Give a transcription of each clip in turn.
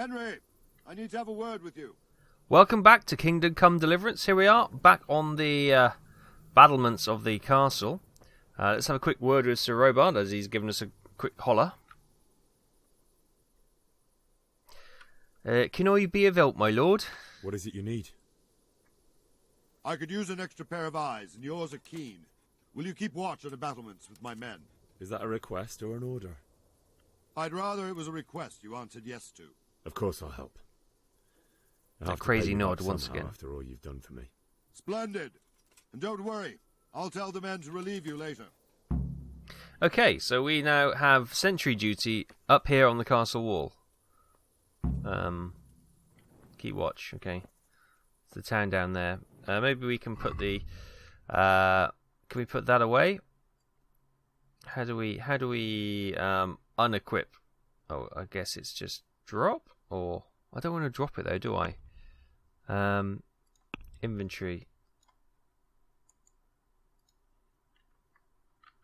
Henry, I need to have a word with you. Welcome back to Kingdom Come Deliverance. Here we are, back on the battlements of the castle. Let's have a quick word with Sir Robard as he's given us a quick holler. Can I be of help, my lord? What is it you need? I could use an extra pair of eyes, and yours are keen. Will you keep watch on the battlements with my men? Is that a request or an order? I'd rather it was a request you answered yes to. Of course I'll help. A crazy nod once again. After all you've done for me. Splendid. And don't worry, I'll tell the men to relieve you later. Okay, so we now have sentry duty up here on the castle wall. Keep watch, okay. It's the town down there. Maybe we can put the... can we put that away? How do we unequip? Oh, I guess it's just drop? Or... I don't want to drop it though, do I? Inventory.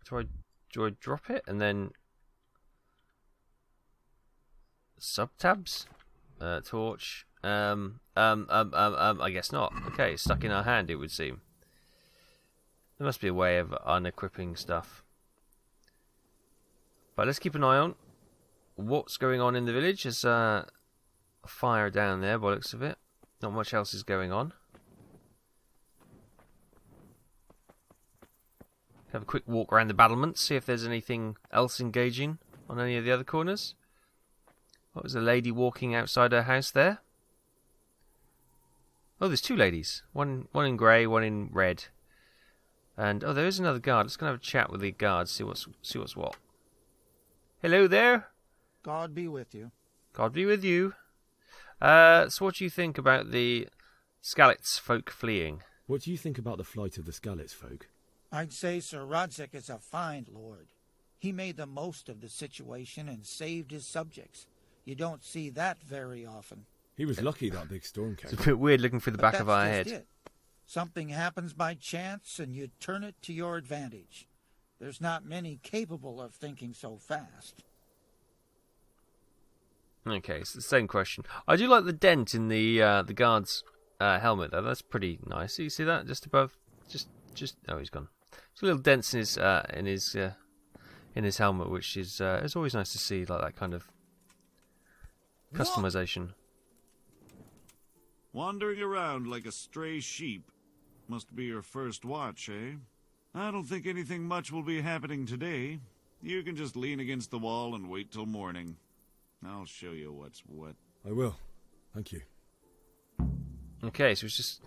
Do I drop it and then sub-tabs? Torch. I guess not. Okay, it's stuck in our hand, it would seem. There must be a way of unequipping stuff. But let's keep an eye on what's going on in the village. There's a fire down there by the looks of it. Not much else is going on. Have a quick walk around the battlements, see if there's anything else engaging on any of the other corners. What was a lady walking outside her house there? Oh, there's two ladies. One in grey, one in red. And oh, there is another guard. Let's go have a chat with the guard, see what's what. Hello there. God be with you. God be with you. So what do you think about the Skalitz folk fleeing? What do you think about the flight of the Skalitz folk? I'd say Sir Rodzik is a fine lord. He made the most of the situation and saved his subjects. You don't see that very often. He was lucky that big storm came. It's a bit weird looking through the back of our head. It. Something happens by chance and you turn it to your advantage. There's not many capable of thinking so fast. Okay, it's the same question. I do like the dent in the guard's helmet though. That's pretty nice. You see that just above? Just oh, he's gone. There's a little dents in his helmet, which is it's always nice to see, like that kind of customization. Wandering around like a stray sheep. Must be your first watch, eh? I don't think anything much will be happening today. You can just lean against the wall and wait till morning. I'll show you what's what. I will. Thank you. Okay, so it's just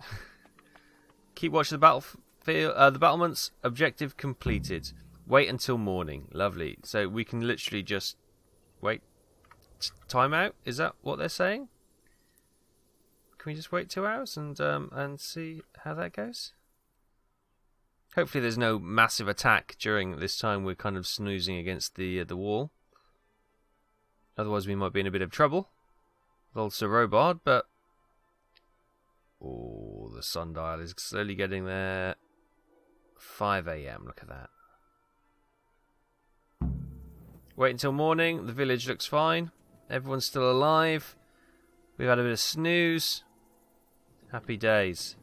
keep watching the battlefield, the battlements. Objective completed. Wait until morning. Lovely. So we can literally just wait. Time out? Is that what they're saying? Can we just wait 2 hours and see how that goes? Hopefully there's no massive attack during this time we're kind of snoozing against the wall. Otherwise we might be in a bit of trouble with old Sir Robard, but... Oh, the sundial is slowly getting there. 5 AM, look at that. Wait until morning, the village looks fine. Everyone's still alive. We've had a bit of snooze. Happy days.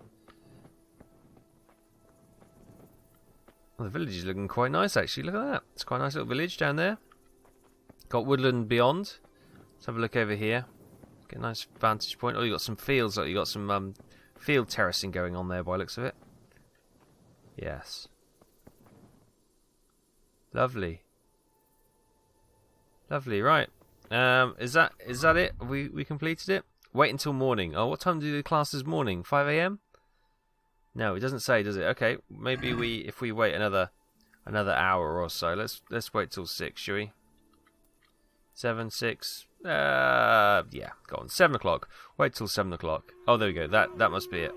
Well, the village is looking quite nice actually, look at that. It's quite a nice little village down there. Got woodland beyond. Let's have a look over here. Get a nice vantage point. Oh, you got some fields. You got some field terracing going on there by the looks of it. Yes. Lovely. Lovely, right. Is that it? We completed it? Wait until morning. Oh, what time do the classes morning? 5 AM? No, it doesn't say, does it? Okay, maybe if we wait another hour or so. Let's wait till 6, shall we? 7, 6. Yeah, go on. 7 o'clock. Wait till 7 o'clock. Oh, there we go. That must be it.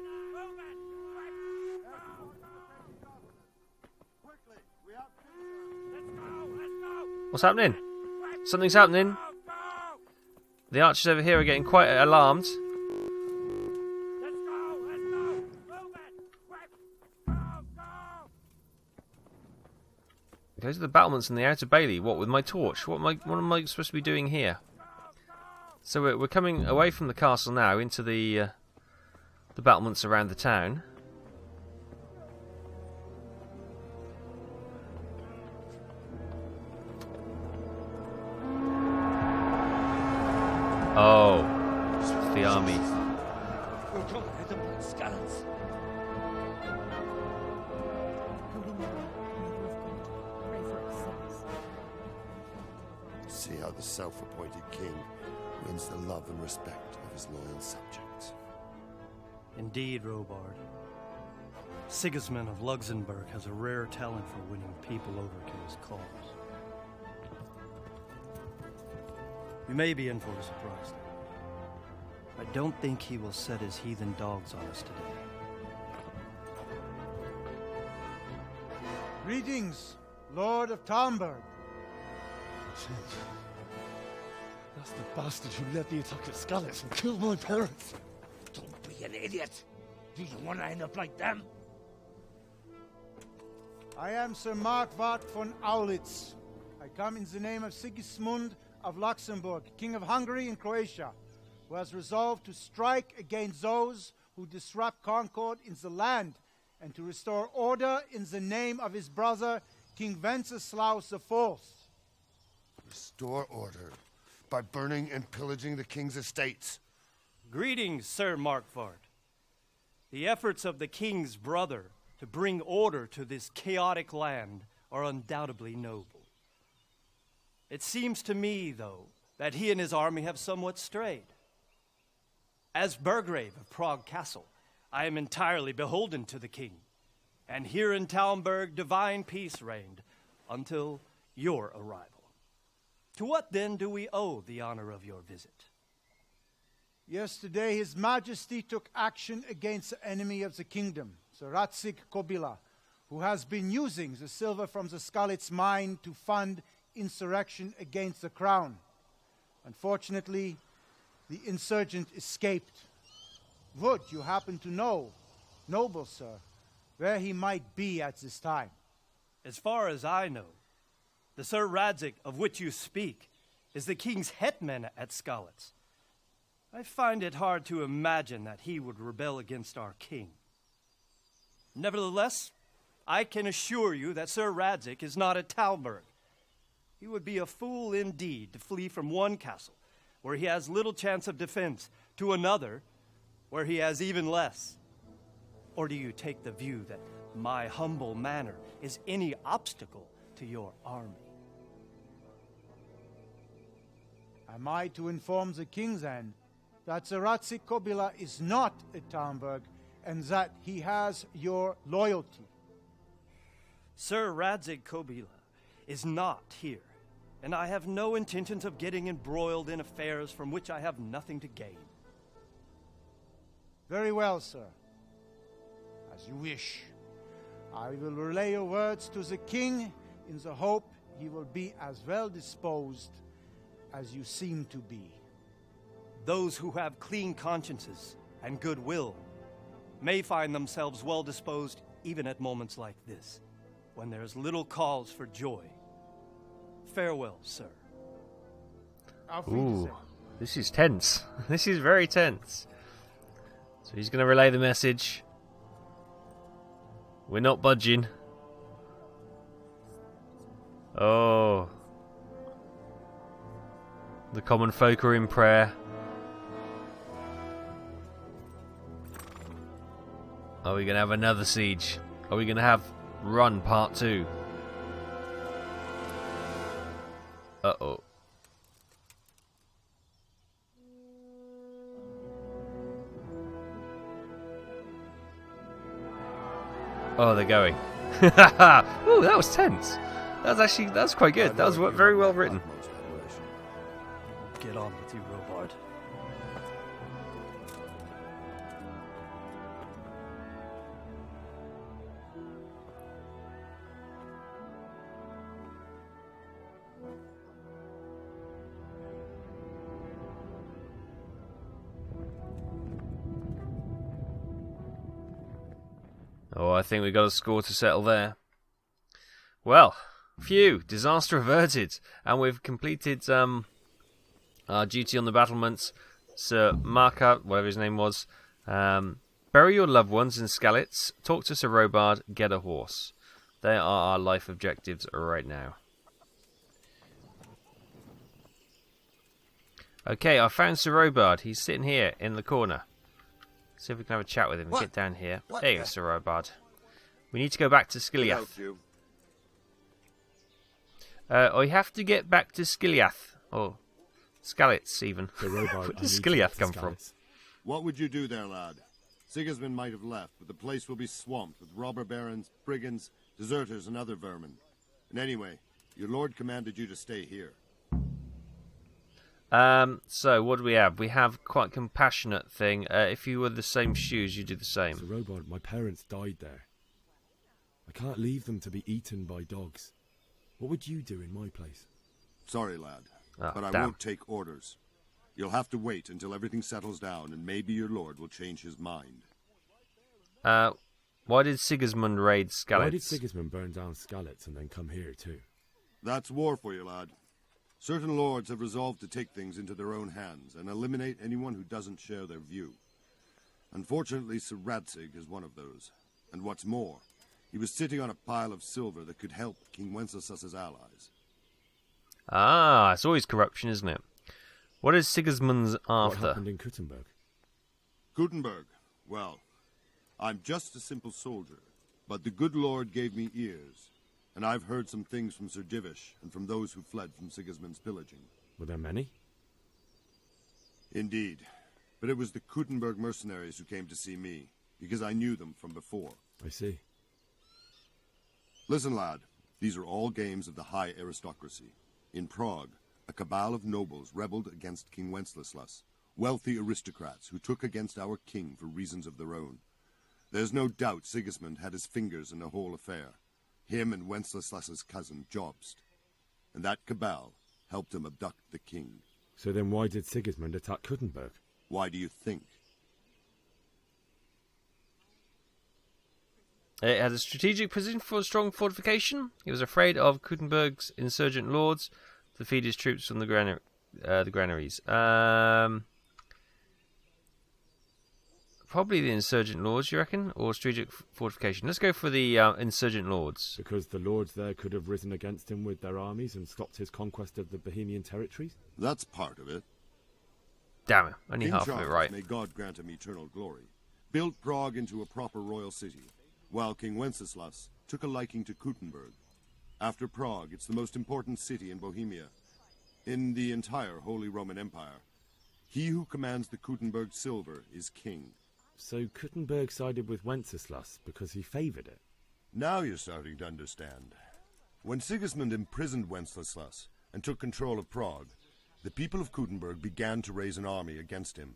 What's happening? Something's happening. The archers over here are getting quite alarmed. Those are the battlements in the outer bailey. What with my torch? What am I supposed to be doing here? So we're coming away from the castle now into the battlements around the town. Oh, it's the army. See how the self-appointed king wins the love and respect of his loyal subjects. Indeed, Robard. Sigismund of Luxembourg has a rare talent for winning people over to his cause. We may be in for a surprise, though. I don't think he will set his heathen dogs on us today. Greetings, Lord of Talmberg. That's the bastard who led the attack at Skalitz and killed my parents. Don't be an idiot. Do you want to end up like them? I am Sir Markwart von Aulitz. I come in the name of Sigismund of Luxembourg, King of Hungary and Croatia, who has resolved to strike against those who disrupt concord in the land and to restore order in the name of his brother, King Wenceslas IV. Restore order by burning and pillaging the king's estates. Greetings, Sir Markwart. The efforts of the king's brother to bring order to this chaotic land are undoubtedly noble. It seems to me, though, that he and his army have somewhat strayed. As Burgrave of Prague Castle, I am entirely beholden to the king, and here in Talmberg divine peace reigned until your arrival. To what then do we owe the honor of your visit? Yesterday his majesty took action against the enemy of the kingdom, Sir Radzik Kobila, who has been using the silver from the Skalitz mine to fund insurrection against the crown. Unfortunately, the insurgent escaped. Would you happen to know, noble sir, where he might be at this time? As far as I know, the Sir Radzik of which you speak is the king's hetman at Skalitz. I find it hard to imagine that he would rebel against our king. Nevertheless, I can assure you that Sir Radzik is not at Talmberg. He would be a fool indeed to flee from one castle, where he has little chance of defense, to another, where he has even less. Or do you take the view that my humble manner is any obstacle to your army? Am I to inform the king then that Sir Radzik Kobila is not at Talmberg and that he has your loyalty? Sir Radzik Kobila is not here, and I have no intentions of getting embroiled in affairs from which I have nothing to gain. Very well, sir. As you wish. I will relay your words to the king in the hope he will be as well disposed as you seem to be. Those who have clean consciences and goodwill may find themselves well disposed even at moments like this, when there's little cause for joy. Farewell, sir. Auf Ooh, Wiedersehen. this is tense. This is very tense. So he's going to relay the message. We're not budging. Oh. The common folk are in prayer. Are we going to have another siege? Are we going to have Run Part 2? Uh-oh. Oh, they're going. Ooh, that was tense. That's quite good. That was very well written. Get on with you, Robard. Oh, I think we got a score to settle there. Well, phew, disaster averted, and we've completed Duty on the battlements, Sir Marka, whatever his name was. Bury your loved ones in Skalitz. Talk to Sir Robard. Get a horse. They are our life objectives right now. Okay, I found Sir Robard. He's sitting here in the corner. See if we can have a chat with him. What? Get down here. What There you go, the- Sir Robard. We need to go back to Help Skiliath. you. I have to get back to Skiliath. Or Skalitz, even. The robot. Where I does need to Skiliath get to come from? Skalitz. What would you do there, lad? Sigismund might have left, but the place will be swamped with robber barons, brigands, deserters, and other vermin. And anyway, your lord commanded you to stay here. So what do we have? We have quite a compassionate thing. If you were the same shoes, you do the The same. robot. My parents died there. I can't leave them to be eaten by dogs. What would you do in my place? Sorry, lad, Ah, but I damn. won't take orders. You'll have to wait until everything settles down, and maybe your lord will change his mind. Why did Sigismund raid Skalitz? Why did Sigismund burn down Skalitz and then come here too? That's war for you, lad. Certain lords have resolved to take things into their own hands and eliminate anyone who doesn't share their view. Unfortunately, Sir Radzig is one of those. And what's more, he was sitting on a pile of silver that could help King Wenceslas' allies. Ah, it's always corruption, isn't it? What is Sigismund's What after? happened in Kuttenberg? Gutenberg, well, I'm just a simple soldier, but the good Lord gave me ears, and I've heard some things from Sir Divish and from those who fled from Sigismund's pillaging. Were there many? Indeed, but it was the Gutenberg mercenaries who came to see me, because I knew them from before. I see. Listen, lad, these are all games of the high aristocracy. In Prague, a cabal of nobles rebelled against King Wenceslas, wealthy aristocrats who took against our king for reasons of their own. There's no doubt Sigismund had his fingers in the whole affair. Him and Wenceslas's cousin, Jobst. And that cabal helped him abduct the king. So then why did Sigismund attack Kuttenberg? Why do you think? It had a strategic position for a strong fortification. He was afraid of Kuttenberg's insurgent lords to feed his troops from the granaries. Probably the insurgent lords, you reckon? Or strategic fortification? Let's go for the insurgent lords. Because the lords there could have risen against him with their armies and stopped his conquest of the Bohemian territories? That's part of it. Damn it, only King half Charles, of it right. may God grant him eternal glory, built Prague into a proper royal city, while King Wenceslas took a liking to Kuttenberg. After Prague, it's the most important city in Bohemia, in the entire Holy Roman Empire. He who commands the Kuttenberg silver is king. So Kuttenberg sided with Wenceslas because he favoured it? Now you're starting to understand. When Sigismund imprisoned Wenceslas and took control of Prague, the people of Kuttenberg began to raise an army against him.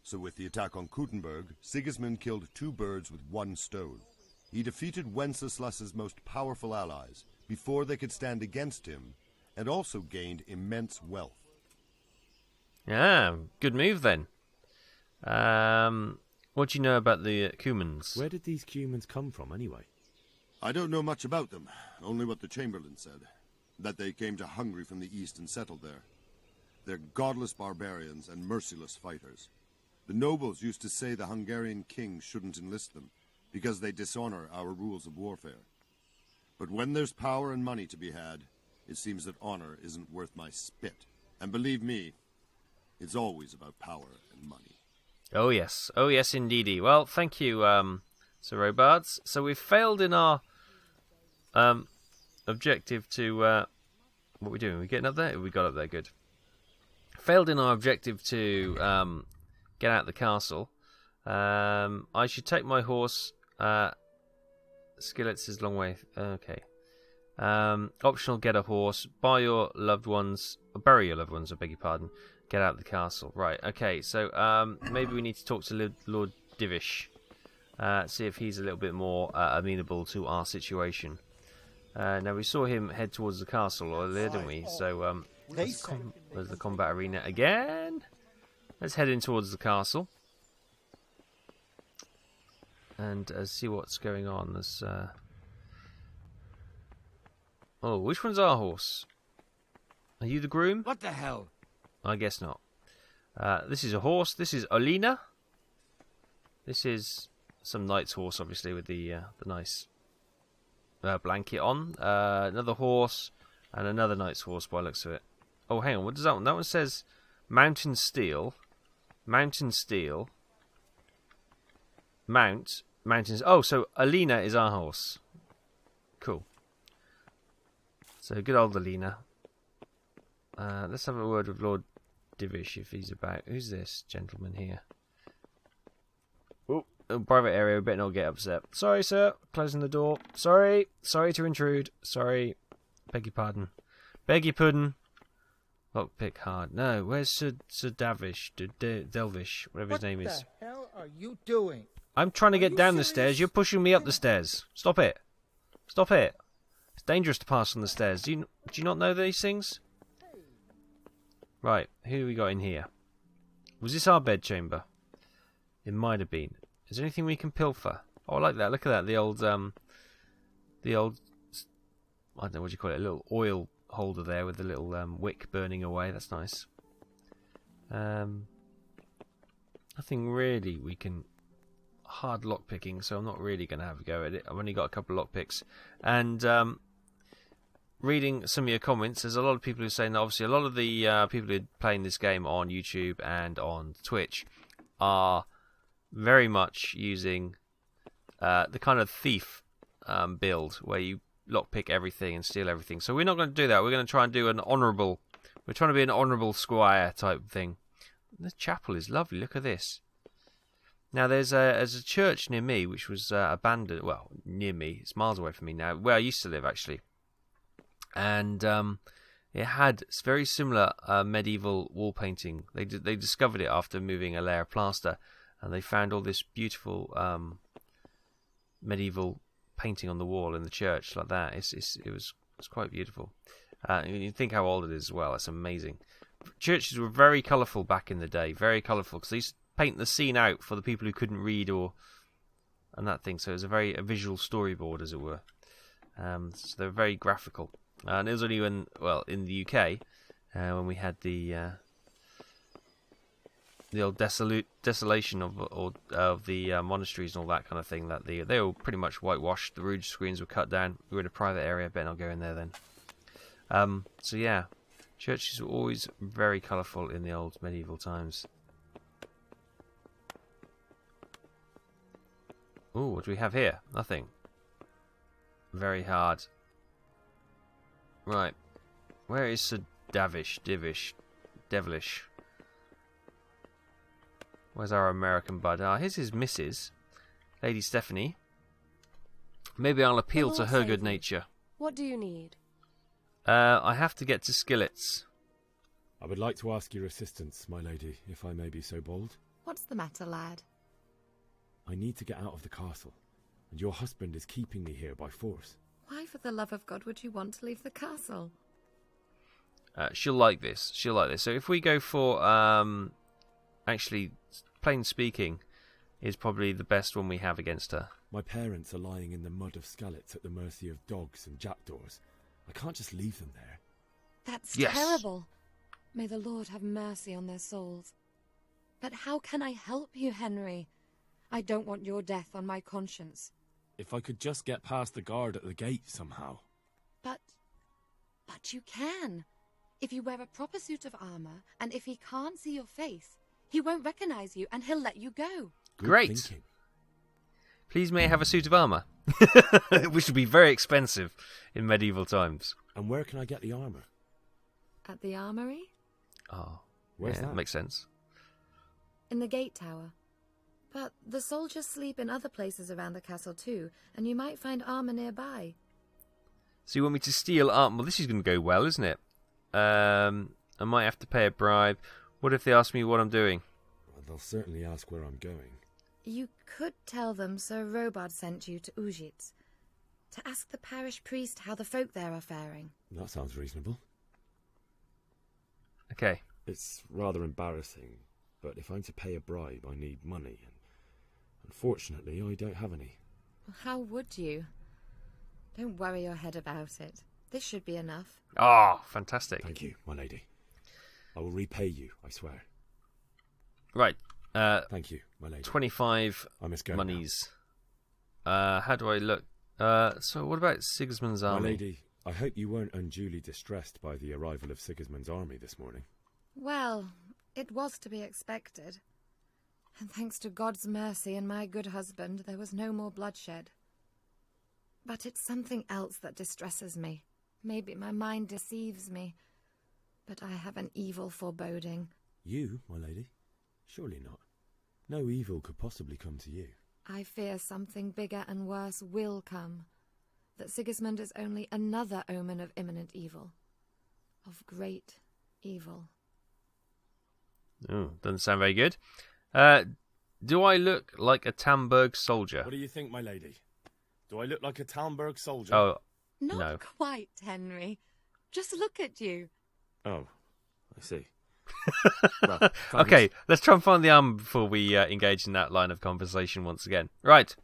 So with the attack on Kuttenberg, Sigismund killed two birds with one stone. He defeated Wenceslas's most powerful allies before they could stand against him, and also gained immense wealth. Yeah, good move then. What do you know about the Cumans? Where did these Cumans come from anyway? I don't know much about them, only what the Chamberlain said, that they came to Hungary from the east and settled there. They're godless barbarians and merciless fighters. The nobles used to say the Hungarian king shouldn't enlist them, because they dishonor our rules of warfare. But when there's power and money to be had, it seems that honor isn't worth my spit. And believe me, it's always about power and money. Oh yes indeedy. Well, thank you, Sir Robards. So we've failed in our objective to what are we doing? Are we getting up there? We got up there, good. Failed in our objective to get out of the castle. I should take my horse. Skillets is a long way. Okay. Optional, get a horse. Bury your loved ones. I beg your pardon. Get out of the castle. Right, okay. So maybe we need to talk to Lord Divish. See if he's a little bit more amenable to our situation. Now, we saw him head towards the castle earlier, didn't we? So, there's the combat arena again. Let's head in towards the castle. And see what's going on. There's, oh, which one's our horse? Are you the groom? What the hell? I guess not. This is a horse. This is Olina. This is some knight's horse, obviously, with the nice blanket on. Another horse and another knight's horse by the looks of it. Oh, hang on. What does that one? That one says mountain steel. Mountain steel. Mountains. Oh, so Alina is our horse. Cool. So good old Alina. Let's have a word with Lord Divish if he's about. Who's this gentleman here? Oh, private area. We better not get upset. Sorry, sir. Closing the door. Sorry. Sorry to intrude. Sorry. Beg your pardon. Beg your pardon. Lockpick hard. No, where's Sir Davish? Delvish, whatever his name is. What the hell are you doing? I'm trying to Are get you down the serious? stairs. You're pushing me up the stairs. Stop it. Stop it. It's dangerous to pass on the stairs. Do you not know these things? Right, who do we got in here? Was this our bedchamber? It might have been. Is there anything we can pilfer? Oh, I like that. Look at that. The old, I don't know what you call it. A little oil holder there with the little wick burning away. That's nice. Nothing really we can. Hard lockpicking, so I'm not really going to have a go at it. I've only got a couple of lockpicks. And reading some of your comments, there's a lot of people who are saying that obviously a lot of the people who are playing this game on YouTube and on Twitch are very much using the kind of thief build where you lockpick everything and steal everything. So we're not going to do that. We're going to try and do an honourable. We're trying to be an honourable squire type thing. The chapel is lovely. Look at this. Now, there's a church near me which was abandoned. Well, near me. It's miles away from me now. Where I used to live, actually. And it had very similar medieval wall painting. They discovered it after moving a layer of plaster. And they found all this beautiful medieval painting on the wall in the church like that. It was quite beautiful. You think how old it is as well. It's amazing. Churches were very colourful back in the day. Very colourful. Because they used to paint the scene out for the people who couldn't read and that thing. So it was a visual storyboard, as it were. So they're very graphical. And it was only in the UK when we had the old desolation of the monasteries and all that kind of thing, that they were pretty much whitewashed. The roof screens were cut down. We were in a private area. Better not go in there then. So yeah, churches were always very colourful in the old medieval times. Ooh, what do we have here? Nothing. Very hard. Right. Where is Sir Devilish? Where's our American bud? Here's his missus, Lady Stephanie. Maybe I'll appeal to her good nature. What do you need? I have to get to Skillets. I would like to ask your assistance, my lady, if I may be so bold. What's the matter, lad? I need to get out of the castle, and your husband is keeping me here by force. Why, for the love of God, would you want to leave the castle? She'll like this. So if we go for, actually, plain speaking, is probably the best one we have against her. My parents are lying in the mud of Skallets at the mercy of dogs and jackdaws. I can't just leave them there. That's terrible. May the Lord have mercy on their souls. But how can I help you, Henry? I don't want your death on my conscience. If I could just get past the guard at the gate somehow. But you can. If you wear a proper suit of armor, and if he can't see your face, he won't recognize you, and he'll let you go. Good Great. thinking. Please may I have a suit of armour? Which would be very expensive in medieval times. And where can I get the armor? At the armory? Oh, Where's that? Makes sense. In the gate tower. But the soldiers sleep in other places around the castle too, and you might find armor nearby. So you want me to steal armor? Well, this is going to go well, isn't it? I might have to pay a bribe. What if they ask me what I'm doing? Well, they'll certainly ask where I'm going. You could tell them Sir Robard sent you to Ujitz, to ask the parish priest how the folk there are faring. That sounds reasonable. Okay. It's rather embarrassing, but if I'm to pay a bribe, I need money, and unfortunately, I don't have any. How would you? Don't worry your head about it. This should be enough. Oh, fantastic. Thank you, my lady. I will repay you, I swear. Right. Thank you, my lady. 25 I must go monies. How do I look? So what about Sigismund's army? My lady, I hope you weren't unduly distressed by the arrival of Sigismund's army this morning. Well, it was to be expected. And thanks to God's mercy and my good husband, there was no more bloodshed. But it's something else that distresses me. Maybe my mind deceives me. But I have an evil foreboding. You, my lady? Surely not. No evil could possibly come to you. I fear something bigger and worse will come. That Sigismund is only another omen of imminent evil. Of great evil. Oh, doesn't sound very good. Do I look like a Tamburg soldier? What do you think, my lady? Do I look like a Talmberg soldier? Oh, Not no. quite, Henry. Just look at you. Oh, I see. Well, okay, let's try and find the armor before we engage in that line of conversation once again. Right,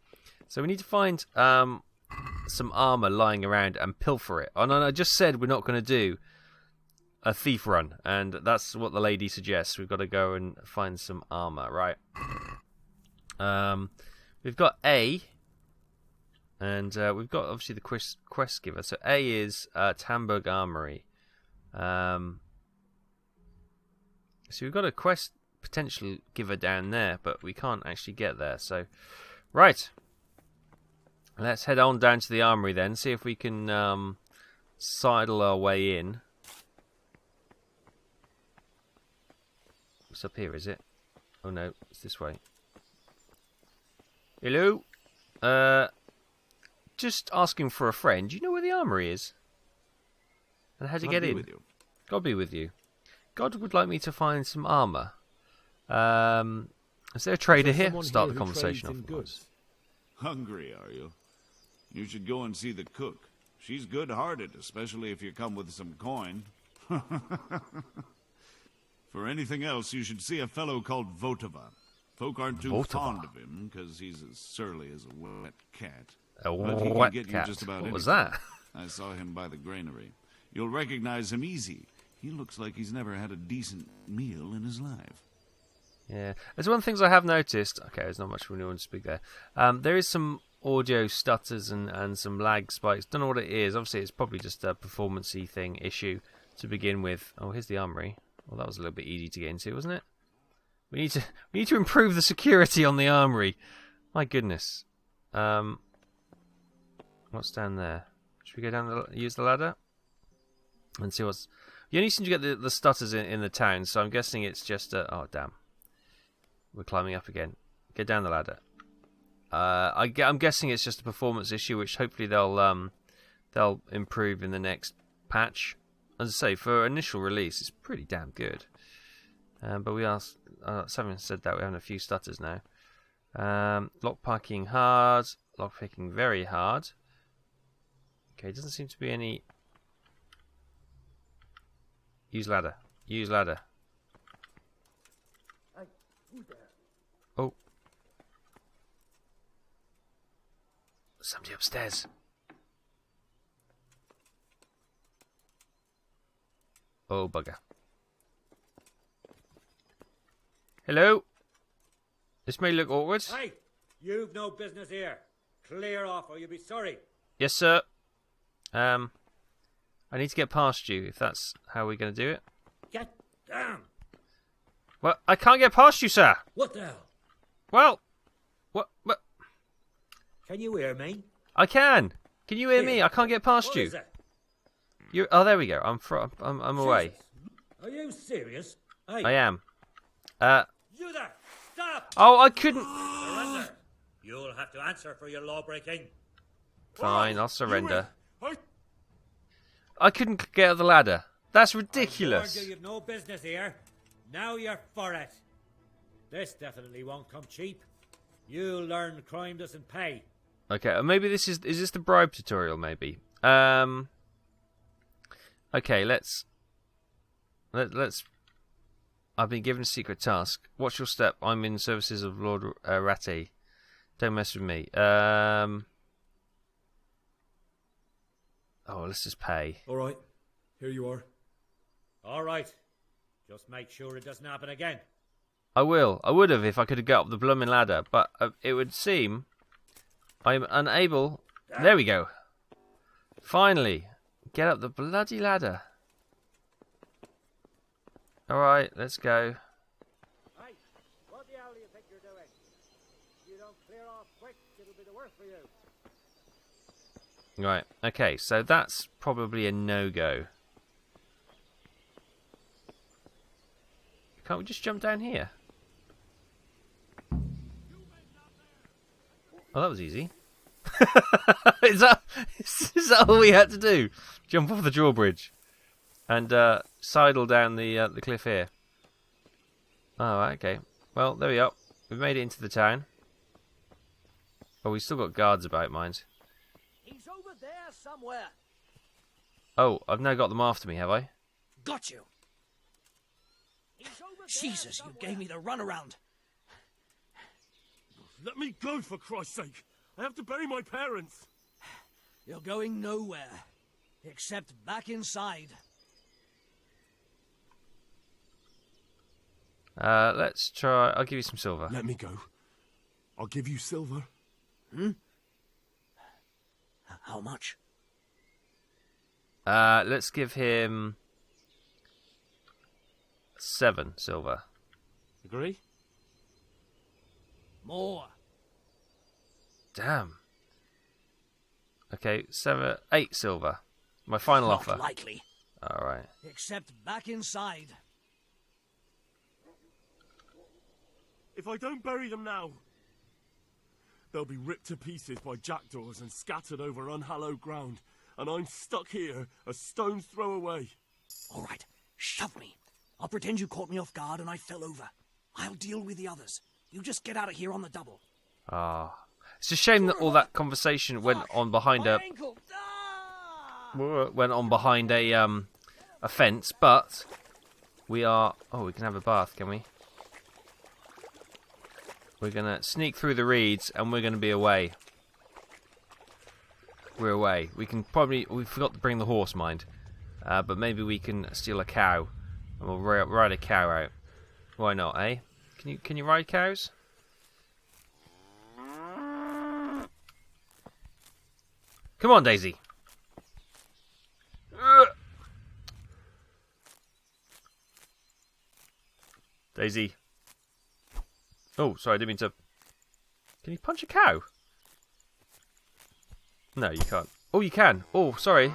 so we need to find some armor lying around and pilfer it. And I just said we're not going to do a thief run, and that's what the lady suggests. We've got to go and find some armor, right? We've got A, and we've got obviously the quest giver. So A is Tamburg Armory. So we've got a quest potential giver down there, but we can't actually get there. So, right. Let's head on down to the armory then, see if we can sidle our way in. What's up here, is it? Oh no, it's this way. Hello? Just asking for a friend. Do you know where the armory is? And how to get in? God be with you. God would like me to find some armor. Is there a trader here? Start the conversation off. Hungry, are you? You should go and see the cook. She's good-hearted, especially if you come with some coin. For anything else, you should see a fellow called Votava. Folk aren't too fond of him, because he's as surly as a wet cat. A but he wet can get cat? You just about What was anything. that? I saw him by the granary. You'll recognize him easy. He looks like he's never had a decent meal in his life. Yeah, there's one of the things I have noticed. Okay, there's not much for anyone to speak there. There is some audio stutters and some lag spikes. Don't know what it is. Obviously, it's probably just a performance-y issue to begin with. Oh, here's the armory. Well, that was a little bit easy to get into, wasn't it? We need to improve the security on the armory. My goodness. What's down there? Should we go down use the ladder and see what's? You only seem to get the stutters in the town, so I'm guessing it's just oh damn. We're climbing up again. Get down the ladder. I'm guessing it's just a performance issue, which hopefully they'll improve in the next patch. As I say, for initial release, it's pretty damn good. But we are, having said that, we're having a few stutters now. Lockpicking hard, lockpicking very hard. Okay, doesn't seem to be any. Use ladder. Use ladder. Oh. Somebody upstairs. Oh, bugger. Hello? This may look awkward. Hey, you've no business here. Clear off or you'll be sorry. Yes, sir. I need to get past you, if that's how we're going to do it. Get down. Well, I can't get past you, sir. What the hell? Well, what? Can you hear me? I can. Can you hear me? I can't get past What you. is it? Oh, there we go. I'm away. Jesus. Are you serious? Hey. I am. You there! Stop! Oh, I couldn't. Surrender. You'll have to answer for your law breaking. Fine, I'll surrender. I couldn't get up the ladder. That's ridiculous. I warned you, you've no business here. Now you're for it. This definitely won't come cheap. You'll learn crime doesn't pay. Okay, maybe this is this the bribe tutorial? Maybe. Okay, let's. I've been given a secret task. Watch your step. I'm in services of Lord Ratty. Don't mess with me. Oh, let's just pay. All right, here you are. All right. Just make sure it doesn't happen again. I will. I would have if I could have got up the blooming ladder, but it would seem I'm unable. There we go. Finally, get up the bloody ladder. Alright, let's go. Hey, what the hell do you think you're doing? If you don't clear off quick, it'll be the worse for you. Right, okay, so that's probably a no-go. Can't we just jump down here? Oh, that was easy. is that all we had to do? Jump off the drawbridge and sidle down the cliff here. Oh, okay. Well, there we are. We've made it into the town. Oh, we've still got guards about, mind. He's over there somewhere. Oh, I've now got them after me, have I? Got you. Jesus, you gave me the runaround. Let me go, for Christ's sake. I have to bury my parents. You're going nowhere. Except back inside. Let's try. I'll give you some silver. Let me go. I'll give you silver. Hmm? How much? Let's give him 7 silver. Agree? More. Damn. Okay, 8 silver. My final Not offer. likely. All right. Except back inside. If I don't bury them now, they'll be ripped to pieces by jackdaws and scattered over unhallowed ground, and I'm stuck here a stone's throw away. All right, shove me. I'll pretend you caught me off guard and I fell over. I'll deal with the others. You just get out of here on the double. Ah, it's a shame that all that conversation went on behind a fence. But we are. Oh, we can have a bath, can we? We're gonna sneak through the reeds, and we're gonna be away. We're away. We can probably. We forgot to bring the horse, mind. But maybe we can steal a cow, and we'll ride a cow out. Why not, eh? Can you ride cows? Come on, Daisy. Daisy. Oh, sorry, I didn't mean to. Can you punch a cow? No, you can't. Oh, you can. Oh, sorry.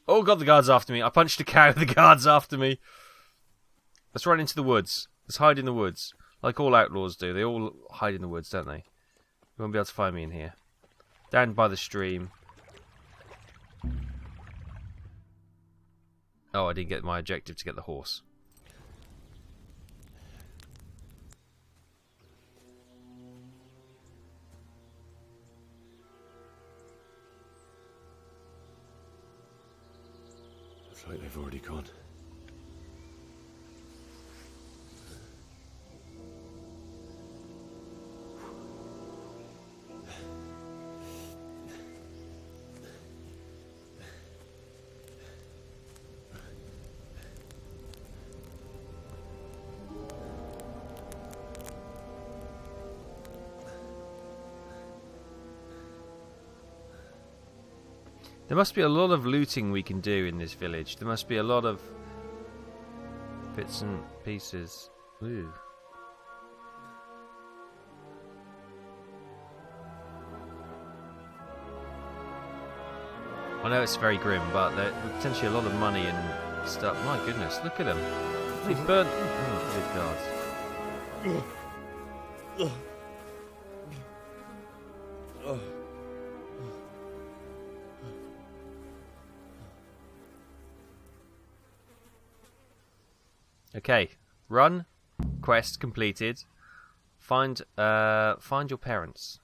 Oh, God, the guard's after me. I punched a cow. The guard's after me. Let's run into the woods. Let's hide in the woods. Like all outlaws do. They all hide in the woods, don't they? You won't be able to find me in here. Down by the stream. Oh, I didn't get my objective to get the horse. Looks like they've already gone. There must be a lot of looting we can do in this village. There must be a lot of bits and pieces. Ooh. I know it's very grim, but there's potentially a lot of money and stuff. My goodness, look at them. They burnt. Oh, good God. Okay, run. Quest completed. Find your parents.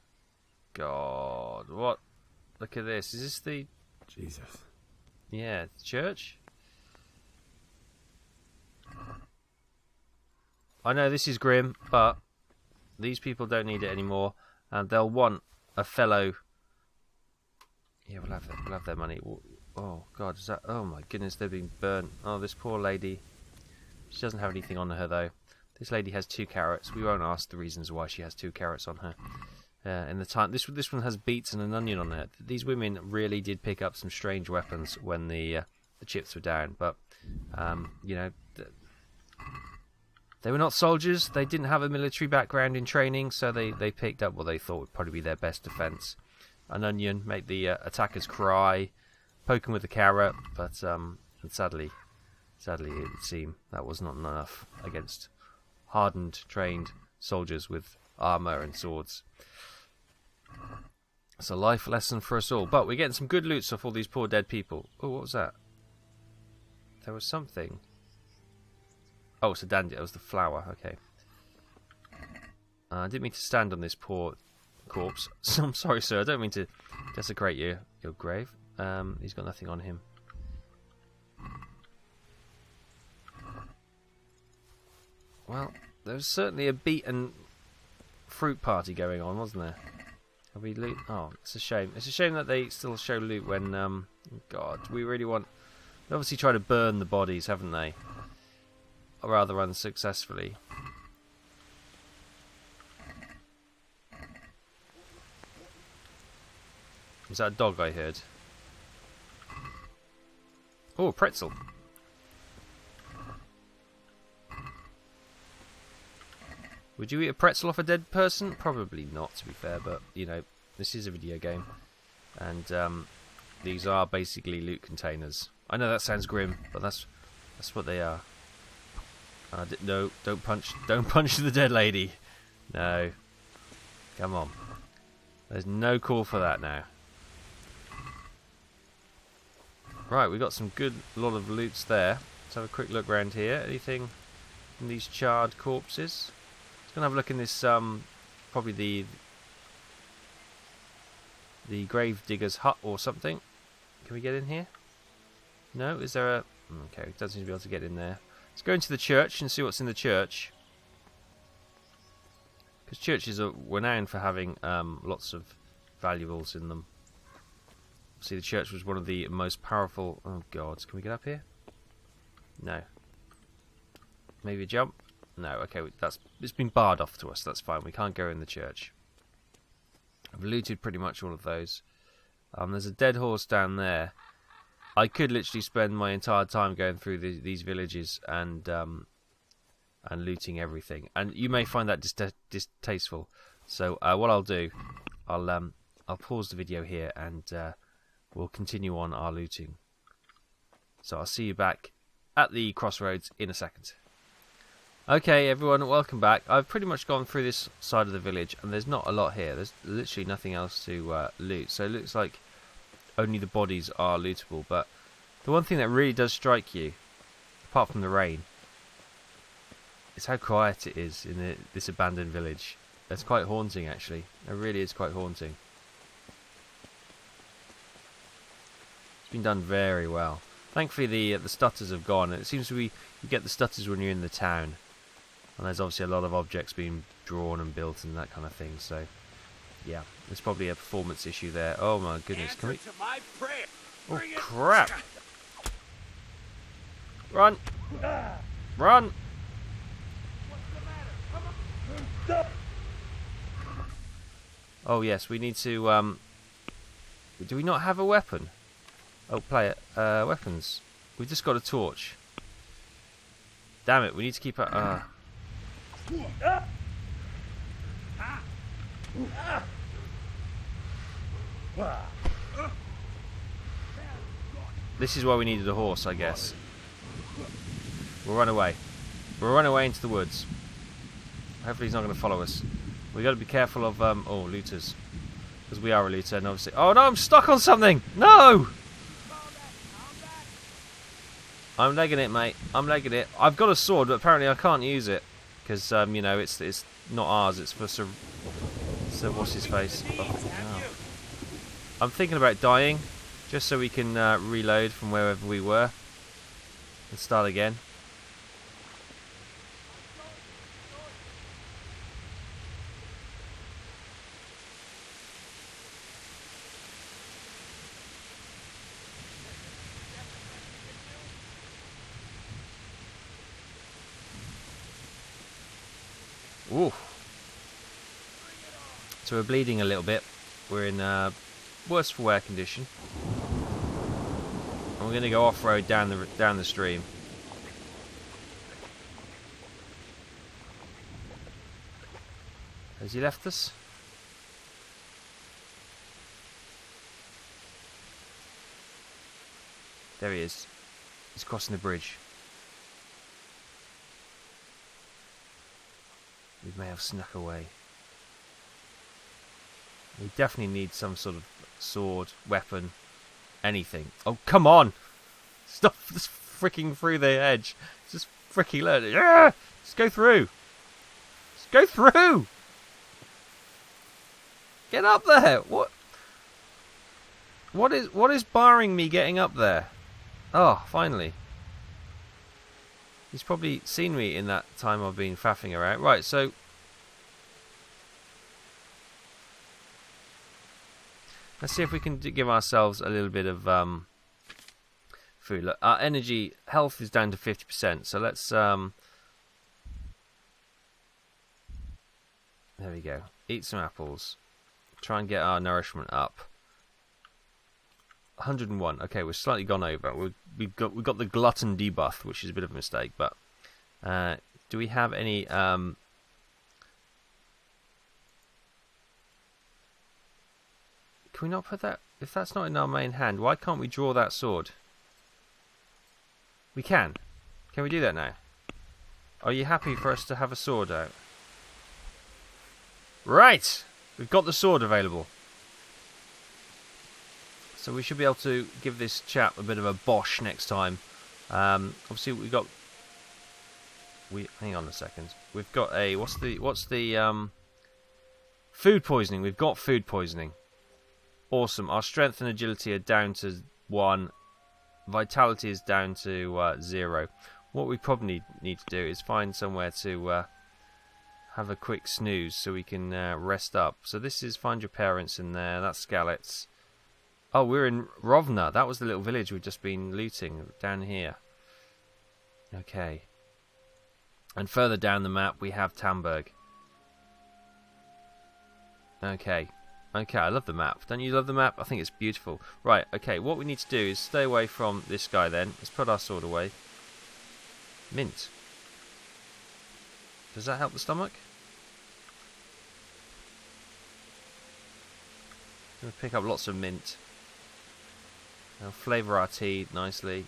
God, what? Look at this. Is this the? Jesus. Yeah, church. I know this is grim, but these people don't need it anymore, and they'll want a fellow. Yeah, we'll have their money. Oh God, is that? Oh my goodness, they're being burnt. Oh, this poor lady. She doesn't have anything on her, though. This lady has 2 carrots. We won't ask the reasons why she has 2 carrots on her. In the time, this one has beets and an onion on it. These women really did pick up some strange weapons when the chips were down, but you know, they were not soldiers. They didn't have a military background in training, so they picked up what they thought would probably be their best defense. An onion made the attackers cry, poke them with a carrot, but sadly, it would seem that was not enough against hardened, trained soldiers with armor and swords. It's a life lesson for us all. But we're getting some good loots off all these poor dead people. Oh, what was that? There was something. Oh, it's a dandy. It was the flower. Okay. I didn't mean to stand on this poor corpse. I'm sorry, sir. I don't mean to desecrate your grave. He's got nothing on him. Well, there's certainly a beaten fruit party going on, wasn't there? Have we loot? Oh, it's a shame. It's a shame that they still show loot when, God, we really want... They obviously try to burn the bodies, haven't they? Or rather unsuccessfully. Was that a dog I heard? Oh, a pretzel. Would you eat a pretzel off a dead person? Probably not, to be fair, but, you know, this is a video game. And these are basically loot containers. I know that sounds grim, but that's what they are. No, don't punch the dead lady. No. Come on. There's no call for that now. Right, we got some good lot of loots there. Let's have a quick look around here. Anything in these charred corpses? Gonna have a look in this probably the grave digger's hut or something. Can we get in here? No, is there a... Okay, it doesn't seem to be able to get in there. Let's go into the church and see what's in the church. Because churches are renowned for having lots of valuables in them. See, the church was one of the most powerful... Oh God, can we get up here? No. Maybe a jump? No, okay, it's been barred off to us, that's fine, we can't go in the church. I've looted pretty much all of those. There's a dead horse down there. I could literally spend my entire time going through these villages and looting everything. And you may find that distasteful. So what I'll do, I'll pause the video here and we'll continue on our looting. So I'll see you back at the crossroads in a second. Okay, everyone, welcome back. I've pretty much gone through this side of the village, and there's not a lot here. There's literally nothing else to loot, so it looks like only the bodies are lootable. But the one thing that really does strike you, apart from the rain, is how quiet it is in this abandoned village. It's quite haunting, actually. It really is quite haunting. It's been done very well. Thankfully, the stutters have gone. It seems you get the stutters when you're in the town. And there's obviously a lot of objects being drawn and built and that kind of thing. So, yeah, there's probably a performance issue there. Oh my goodness! Can we? Oh crap! Run! Run! Oh yes, we need to. Do we not have a weapon? Oh, player, weapons. We've just got a torch. Damn it! We need to keep our. This is why we needed a horse, I guess. We'll run away. We'll run away into the woods. Hopefully he's not going to follow us. We've got to be careful of looters, because we are a looter, and obviously. Oh no! I'm stuck on something. No! I'm legging it, mate. I'm legging it. I've got a sword, but apparently I can't use it. Because, you know, it's not ours. It's for Sir what's his face? Oh, no. I'm thinking about dying. Just so we can reload from wherever we were. And start again. Ooh. So we're bleeding a little bit. We're in worse for wear condition. And we're going to go off-road down the stream. Has he left us? There he is. He's crossing the bridge. We may have snuck away. We definitely need some sort of sword, weapon, anything. Oh, come on! Stop just freaking through the edge. Just freaking let it. Yeah! Just go through. Just go through! Get up there! What is barring me getting up there? Oh, finally. He's probably seen me in that time I've been faffing around. Right, so let's see if we can give ourselves a little bit of food. Look, our energy, health is down to 50%. So let's there we go. Eat some apples. Try and get our nourishment up. 101. Okay, we're slightly gone over. We've got the glutton debuff, which is a bit of a mistake. But do we have any? Can we not put that? If that's not in our main hand, why can't we draw that sword? We can. Can we do that now? Are you happy for us to have a sword out? Right. We've got the sword available. So we should be able to give this chap a bit of a bosh next time. Obviously hang on a second. We've got a what's the food poisoning. We've got food poisoning. Awesome. Our strength and agility are down to 1. Vitality is down to 0. What we probably need to do is find somewhere to have a quick snooze so we can rest up. So this is find your parents in there. That's Skalitz. Oh, we're in Rovna. That was the little village we've just been looting down here. Okay. And further down the map we have Tamburg. Okay. Okay, I love the map. Don't you love the map? I think it's beautiful. Right, okay, what we need to do is stay away from this guy then. Let's put our sword away. Mint. Does that help the stomach? I'm going to pick up lots of mint. I'll flavour our tea nicely.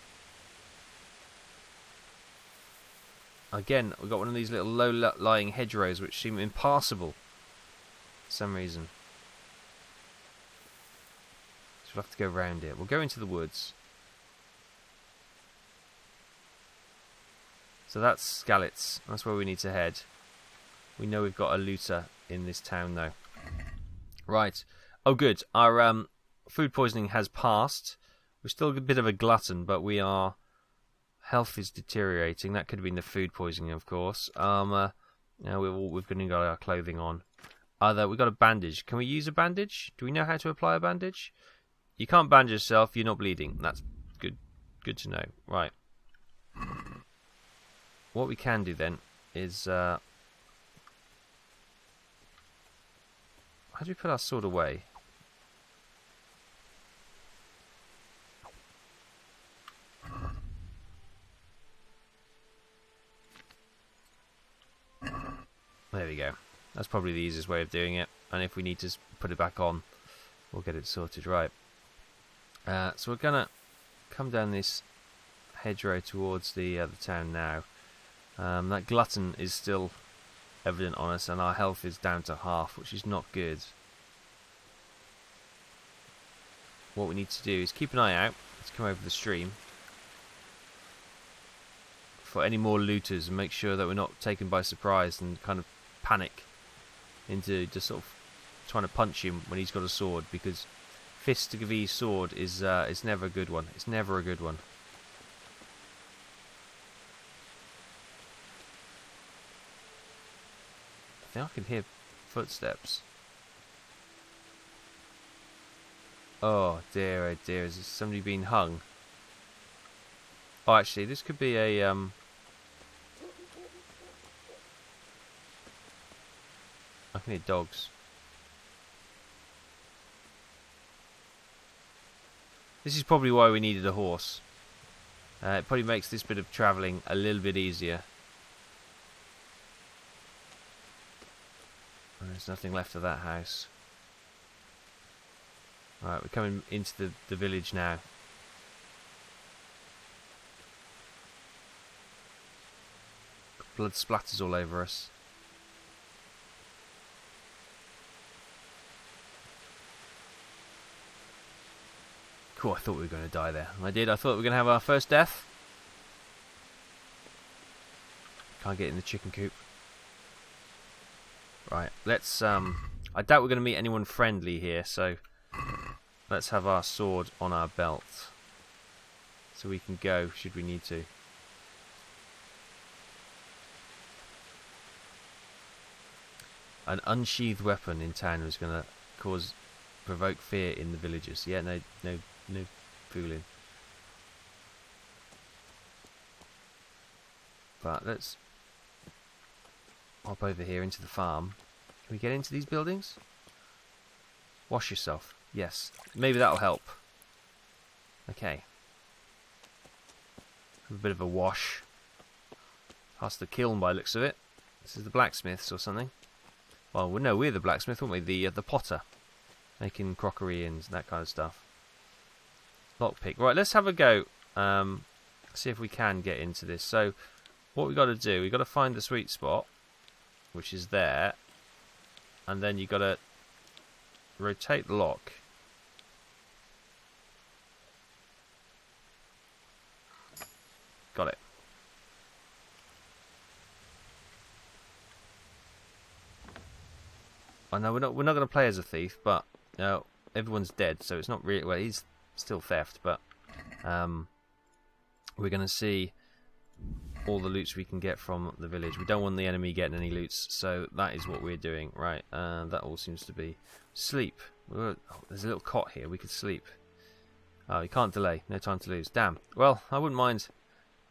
Again, we've got one of these little low-lying hedgerows which seem impassable for some reason. So we'll have to go round it. We'll go into the woods. So that's Skalitz. That's where we need to head. We know we've got a looter in this town though. Right. Oh good. Our food poisoning has passed. We're still a bit of a glutton, but health is deteriorating. That could have been the food poisoning, of course. Now we've got our clothing on. We've got a bandage. Can we use a bandage? Do we know how to apply a bandage? You can't bandage yourself. You're not bleeding. That's good. Good to know. Right. What we can do then is how do we put our sword away? There we go. That's probably the easiest way of doing it. And if we need to put it back on, we'll get it sorted. Right. So we're gonna come down this hedgerow towards the town now. That glutton is still evident on us, and our health is down to half, which is not good. What we need to do is keep an eye out. Let's come over the stream for any more looters and make sure that we're not taken by surprise and kind of panic into just sort of trying to punch him when he's got a sword, because fist v sword is never a good one. It's never a good one. I think I can hear footsteps. Oh dear, is somebody being hung? Oh, actually, this could be a can hear dogs. This is probably why we needed a horse. It probably makes this bit of travelling a little bit easier. And there's nothing left of that house. Alright, we're coming into the village now. Blood splatters all over us. Cool, I thought we were going to die there. I did, I thought we were going to have our first death. Can't get in the chicken coop. Right, let's, I doubt we're going to meet anyone friendly here, so let's have our sword on our belt. So we can go, should we need to. An unsheathed weapon in town is going to provoke fear in the villagers. Yeah, no fooling. But let's hop over here into the farm. Can we get into these buildings? Wash yourself. Yes, maybe that'll help. Okay. A bit of a wash. Past the kiln by the looks of it. This is the blacksmiths or something. Well, no, we're the blacksmith, weren't we? The potter. Making crockery and that kind of stuff. Lockpick. Right, let's have a go. See if we can get into this. So, what we've got to do, we've got to find the sweet spot, which is there. And then you've got to rotate the lock. Got it. I know we're not going to play as a thief, but everyone's dead, so it's not really. Well, he's still theft, but we're going to see all the loots we can get from the village. We don't want the enemy getting any loots, so that is what we're doing. Right, that all seems to be sleep. There's a little cot here. We could sleep. Oh, you can't delay. No time to lose. Damn. Well, I wouldn't mind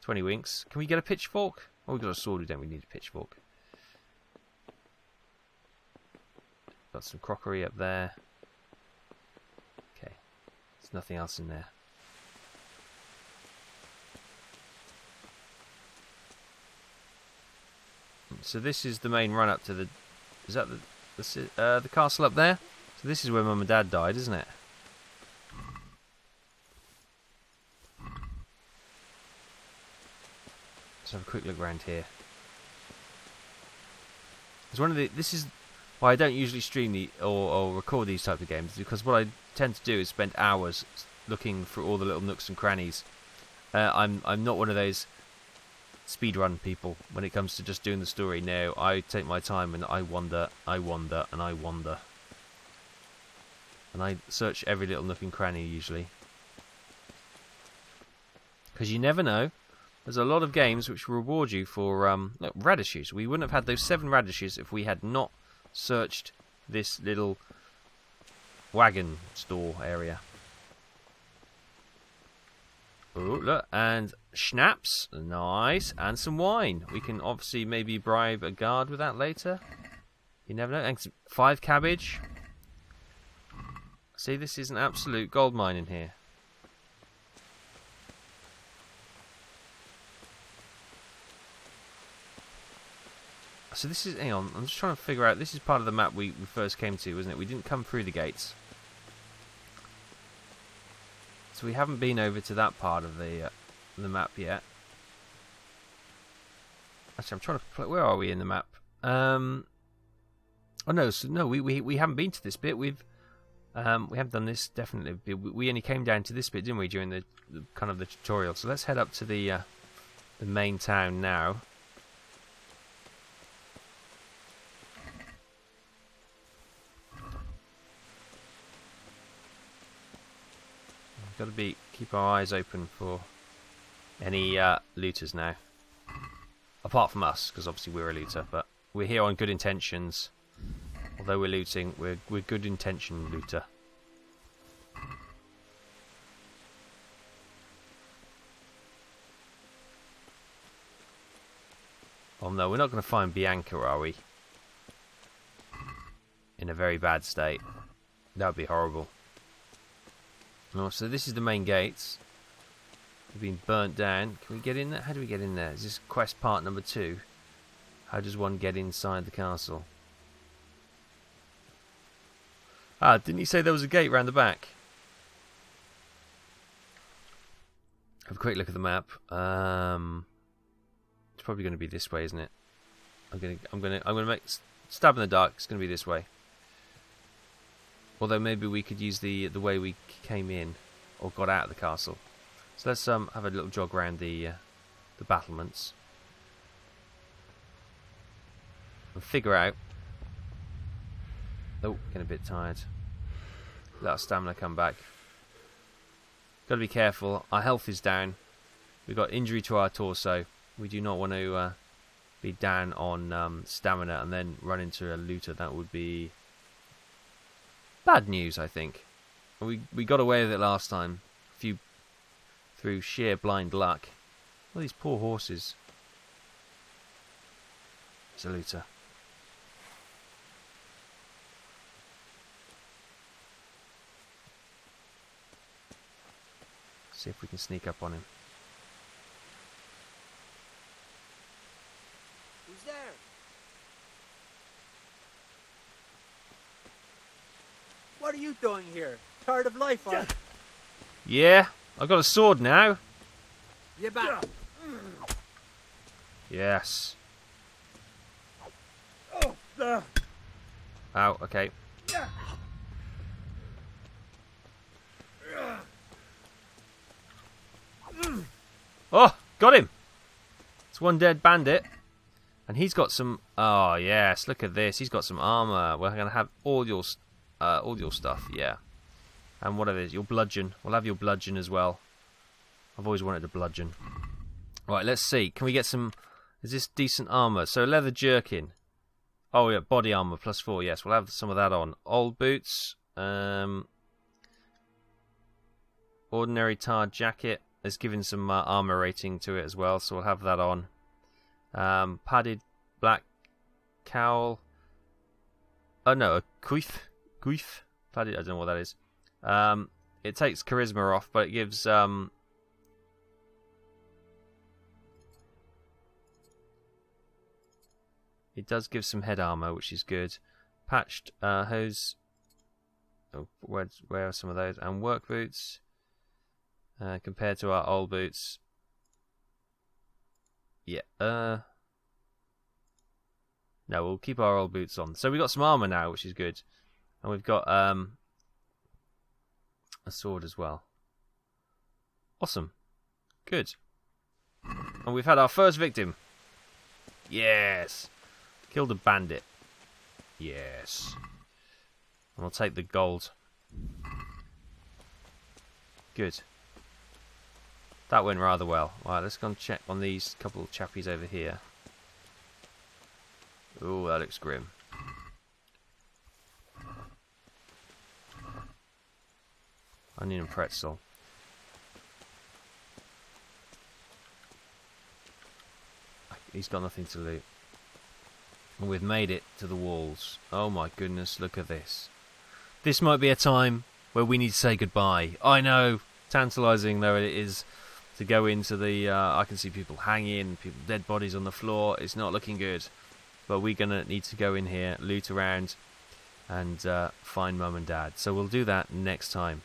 20 winks. Can we get a pitchfork? Oh, we've got a sword. We don't. We need a pitchfork. Got some crockery up there. Okay. There's nothing else in there. So this is the main run up to the... Is that the castle up there? So this is where Mum and Dad died, isn't it? Let's have a quick look around here. It's one of the... This is... Well, I don't usually stream or record these types of games, because what I tend to do is spend hours looking through all the little nooks and crannies. I'm not one of those speedrun people when it comes to just doing the story. No, I take my time and I wander, and I wander. And I search every little nook and cranny usually. Because you never know. There's a lot of games which reward you for look, radishes. We wouldn't have had those 7 radishes if we had not searched this little wagon store area. Oh, look, and schnapps, nice, and some wine. We can obviously maybe bribe a guard with that later. You never know. And some 5 cabbage. See, this is an absolute gold mine in here. So this is, hang on, I'm just trying to figure out, this is part of the map we first came to, wasn't it? We didn't come through the gates. So we haven't been over to that part of the map yet. Actually, I'm trying to play, where are we in the map? Oh no, so no, we haven't been to this bit. We haven't done this, definitely. We only came down to this bit, didn't we, during the kind of the tutorial. So let's head up to the main town now. Got to keep our eyes open for any looters now. Apart from us, because obviously we're a looter, but we're here on good intentions. Although we're looting, we're good intention looter. Oh no, we're not going to find Bianca, are we? in a very bad state. That would be horrible. Oh, so this is the main gates. They've been burnt down. Can we get in there? How do we get in there? Is this quest part number 2? How does one get inside the castle? Ah, didn't he say there was a gate round the back? Have a quick look at the map. It's probably going to be this way, isn't it? I'm gonna make stab in the dark. It's going to be this way. Although maybe we could use the way we came in or got out of the castle. So let's have a little jog around the battlements and figure out. Oh, getting a bit tired. Let our stamina come back. Got to be careful. Our health is down. We've got injury to our torso. We do not want to be down on stamina and then run into a looter. That would be bad news, I think. We got away with it last time. Through sheer blind luck. All these poor horses. It's a looter. See if we can sneak up on him. Who's there? What are you doing here? Tired of life, are you? Yeah, I've got a sword now. You back. Yes. Ow, okay. Oh, got him. It's one dead bandit. And he's got some... Oh, yes, look at this. He's got some armor. We're going to have all your stuff, yeah. And what is your bludgeon? We'll have your bludgeon as well. I've always wanted a bludgeon. Right, let's see. Can we get some... Is this decent armor? So, leather jerkin. Oh, yeah, body armor, +4. Yes, we'll have some of that on. Old boots. Ordinary tarred jacket. It's given some armor rating to it as well, so we'll have that on. Padded black cowl. Oh, no, a coif. Padded, I don't know what that is. It takes charisma off, but it gives... It does give some head armor, which is good. Patched hose. Oh, where are some of those? And work boots. Compared to our old boots. Yeah. No, we'll keep our old boots on. So we've got some armor now, which is good. And we've got a sword as well. Awesome. Good. And we've had our first victim. Yes. Killed a bandit. Yes. And we'll take the gold. Good. That went rather well. Right, let's go and check on these couple of chappies over here. Ooh, that looks grim. Onion and pretzel. He's got nothing to loot. And we've made it to the walls. Oh my goodness, look at this. This might be a time where we need to say goodbye. I know, tantalising though it is to go into the... I can see people hanging, dead bodies on the floor. It's not looking good. But we're going to need to go in here, loot around, and find Mum and Dad. So we'll do that next time.